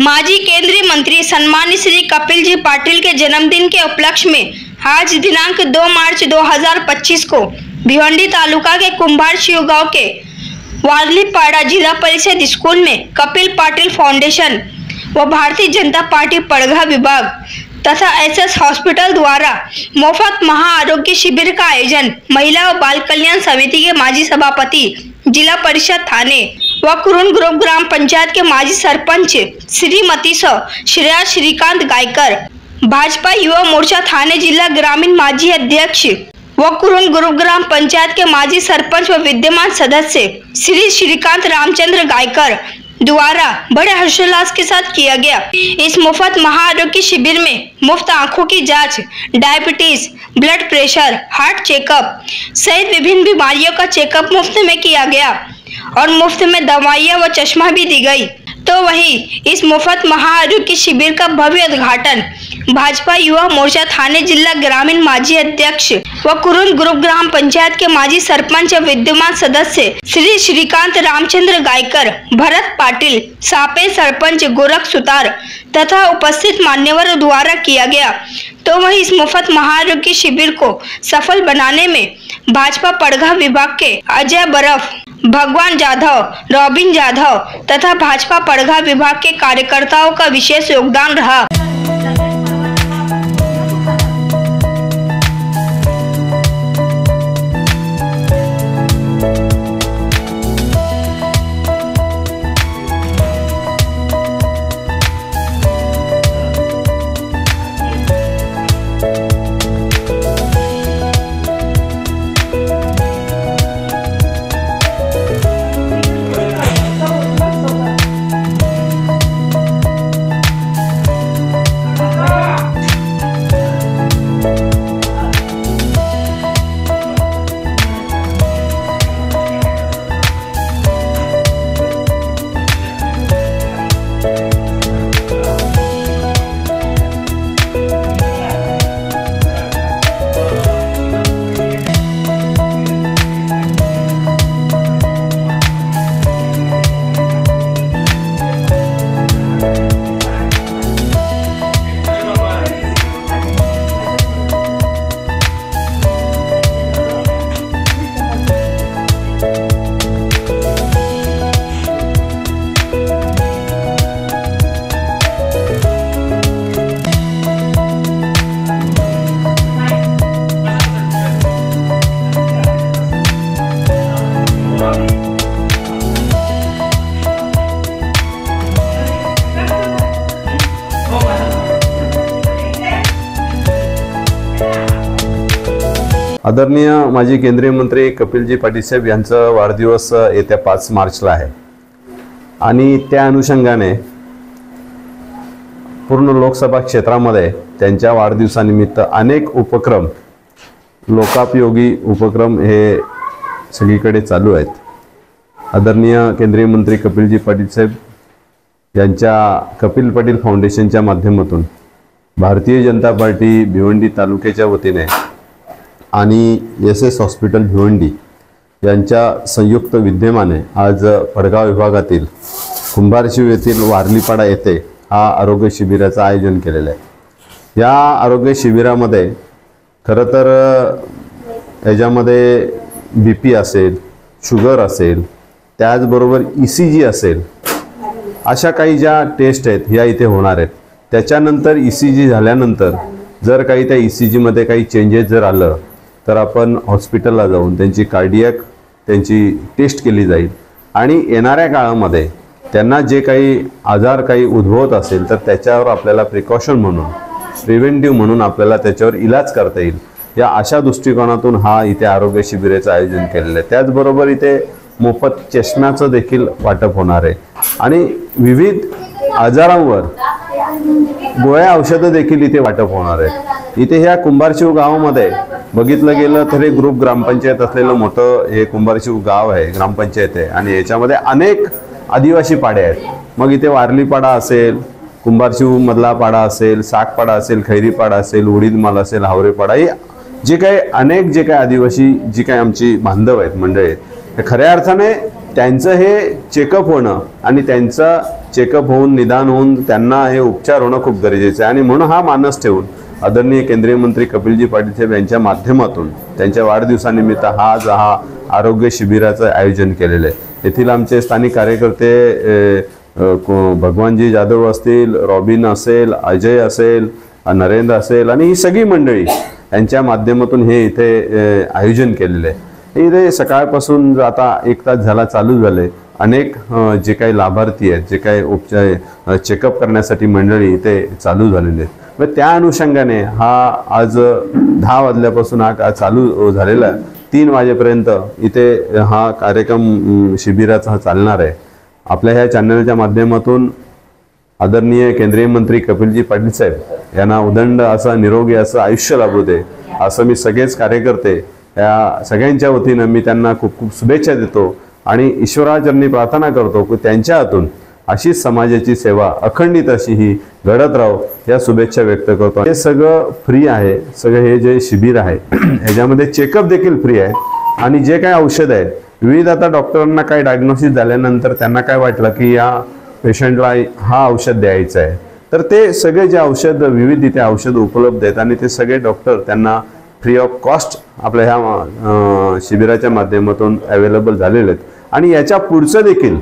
माजी केंद्रीय मंत्री सम्मानित श्री कपिल जी पाटिल के जन्मदिन के उपलक्ष्य में आज दिनांक 2 मार्च 2025 को भिवंडी तालुका के कुंभार शिव गांव के वारलीपाड़ा जिला परिषद स्कूल में कपिल पाटिल फाउंडेशन व भारतीय जनता पार्टी पड़घा विभाग तथा एसएस हॉस्पिटल द्वारा मुफ्त महाआरोग्य शिविर का आयोजन महिला व बाल कल्याण समिति के माजी सभापति जिला परिषद थाने व कुरुन ग्रुप ग्राम पंचायत के माजी सरपंच श्रीमती श्रेया श्रीकांत गायकर, भाजपा युवा मोर्चा थाने जिला ग्रामीण माजी अध्यक्ष व कुरुन ग्रुप ग्राम पंचायत के माजी सरपंच व विद्यमान सदस्य श्री श्रीकांत रामचंद्र गायकर द्वारा बड़े हर्षोल्लास के साथ किया गया। इस मुफ्त महाआरोग्य शिविर में मुफ्त आंखों की जांच, diabetes, blood pressure, heart checkup सहित विभिन्न बीमारियों का चेकअप मुफ्त में किया गया और मुफ्त में दवाइयां व चश्मा भी दी गई। तो वहीं इस मुफ्त महाआरोग्य शिविर का भव्य उद्घाटन भाजपा युवा मोर्चा थाने जिला ग्रामीण माजी अध्यक्ष व कुरुन ग्रुप ग्राम पंचायत के माजी सरपंच व विद्यमान सदस्य श्री श्रीकांत रामचंद्र गायकर, भरत पाटिल, सापे सरपंच गोरख सुतार तथा उपस्थित मान्यवरों द्वारा किया गया। तो वहीं इस मुफ्त महाआरोग्य शिविर को सफल बनाने में भाजपा पड़घा विभाग के अजय बरफ, भगवान जाधव, रॉबिन जाधव तथा भाजपा पड़घा विभाग के कार्यकर्ताओं का विशेष योगदान रहा। आदरणीय माजी केंद्रीय मंत्री कपिलजी पाटील साहेब यांचा वाढदिवस येत्या 5 मार्चला आहे आणि त्या अनुषंगाने पूर्ण लोकसभा क्षेत्रामध्ये त्यांच्या वाढदिवसानिमित्त अनेक उपक्रम, लोकापयोगी उपक्रम हे सगळीकडे चालू आहेत। आदरणीय केंद्रीय मंत्री कपिलजी पाटील साहेब यांच्या कपिल पाटील फाउंडेशनच्या माध्यमातून भारतीय जनता पार्टी भिवंडी तालुक्याच्या वतीने आणि एसएस हॉस्पिटल भिवंडी यांच्या संयुक्त विद्यमाने आज पडगाव विभागातील कुंभारशिव येथील वारलीपाडा येथे हा आरोग्य शिबिराचं आयोजन केलेलं आहे। या आरोग्य शिबिरामध्ये खरं तर याच्यामध्ये बीपी असेल, शुगर असेल, त्याचबरोबर ECG असेल, अशा काही ज्या टेस्ट आहेत ह्या इथे होणार आहेत। त्याच्यानंतर ECG झाल्यानंतर जर काही त्या ECG मध्ये काही चेंजेस जर आलं तर आपण हॉस्पिटलला जाऊन त्यांची कार्डियक त्यांची टेस्ट केली जाईल आणि येणाऱ्या काळामध्ये त्यांना जे काही आजार काही उद्भवत असेल तर त्याच्यावर आपल्याला प्रिकॉशन म्हणून, प्रिव्हेंटिव्ह म्हणून आपल्याला त्याच्यावर इलाज करता येईल। या अशा दृष्टिकोनातून हा इथे आरोग्य शिबिराचं आयोजन केलेलं आहे। त्याचबरोबर इथे मोफत चष्म्याचं देखील वाटप होणार आहे आणि विविध आजारांवर गोळ्या औषधं देखील इथे वाटप होणार आहे। इथे ह्या कुंभारशिव गावामध्ये बघितलं गेलं तर हे ग्रुप ग्रामपंचायत असलेलं मोठं हे कुंभारशिव गाव आहे, ग्रामपंचायत आहे आणि याच्यामध्ये अनेक आदिवासी पाडे आहेत। मग इथे वारलीपाडा असेल, कुंभारशिव मधला पाडा असेल, साकपाडा असेल, खैरीपाडा असेल, उडीदमाल असेल, हावरेपाडा, हे जे काही अनेक जे काही आदिवासी जी काही आमची बांधव आहेत, मंडळी आहेत, खऱ्या अर्थाने त्यांचं हे चेकअप होणं आणि त्यांचा चेकअप होऊन निदान होऊन त्यांना हे उपचार होणं खूप गरजेचं आहे. आणि म्हणून हा मानस ठेवून आदरणीय केंद्रीय मंत्री कपिलजी पाटील साहेब यांच्या माध्यमातून त्यांच्या वाढदिवसानिमित्त हा आरोग्य शिबिराचं आयोजन केलेलं आहे. येथील आमचे स्थानिक कार्यकर्ते भगवानजी जाधव असतील, रॉबिन असेल, अजय असेल, नरेंद्र असेल आणि ही सगळी मंडळी यांच्या माध्यमातून हे इथे आयोजन केलेलं आहे. इथे सकाळपासून आता 1 तास झाला चालू झाले. अनेक जे काही लाभार्थी आहेत, जे काही उपचार चेकअप करण्यासाठी मंडळी इथे चालू झालेले आहेत. व त्या अनुषंगाने हा आज 10 वाजल्यापासून हा चालू झालेला आहे. 3 वाजेपर्यंत इथे हा कार्यक्रम शिबिराचा चालणार आहे. आपल्या ह्या चॅनलच्या माध्यमातून आदरणीय केंद्रीय मंत्री कपिलजी पाटील साहेब यांना उदंड असं निरोगी असं आयुष्य लाभू दे असं मी सगळेच कार्यकर्ते या सगळ्यांच्या वतीनं मी त्यांना खूप खूप शुभेच्छा देतो आणि ईश्वराचरणी प्रार्थना करतो की त्यांच्या हातून अशीच समाजाची सेवा अखंडित अशी ही घडत राहो या शुभेच्छा व्यक्त करतो. हे सगळं फ्री आहे. सगळं हे जे शिबिर आहे ह्याच्यामध्ये चेकअप देखील फ्री आहे आणि जे काही औषध आहेत विविध आता डॉक्टरांना काही डायग्नोसिस झाल्यानंतर त्यांना काय वाटलं की या पेशंटला हा औषध द्यायचं आहे तर ते सगळे जे औषध विविध इथे औषध उपलब्ध आहेत आणि ते सगळे डॉक्टर त्यांना फ्री ऑफ कॉस्ट आपल्या ह्या शिबिराच्या माध्यमातून अवेलेबल झालेले आहेत. आणि याच्या पुढचं देखील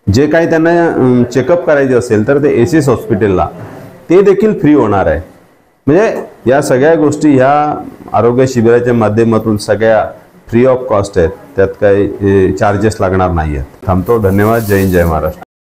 जे काही त्यांना चेकअप करायचे असेल तर ते एसएस हॉस्पिटलला ते देखील फ्री होणार आहे. म्हणजे या सगळ्या गोष्टी ह्या आरोग्य शिबिराच्या माध्यमातून सगळ्या फ्री ऑफ कॉस्ट आहेत. त्यात काही चार्जेस लागणार नाही आहेत. थांबतो. धन्यवाद. जय हिंद, जय महाराष्ट्र.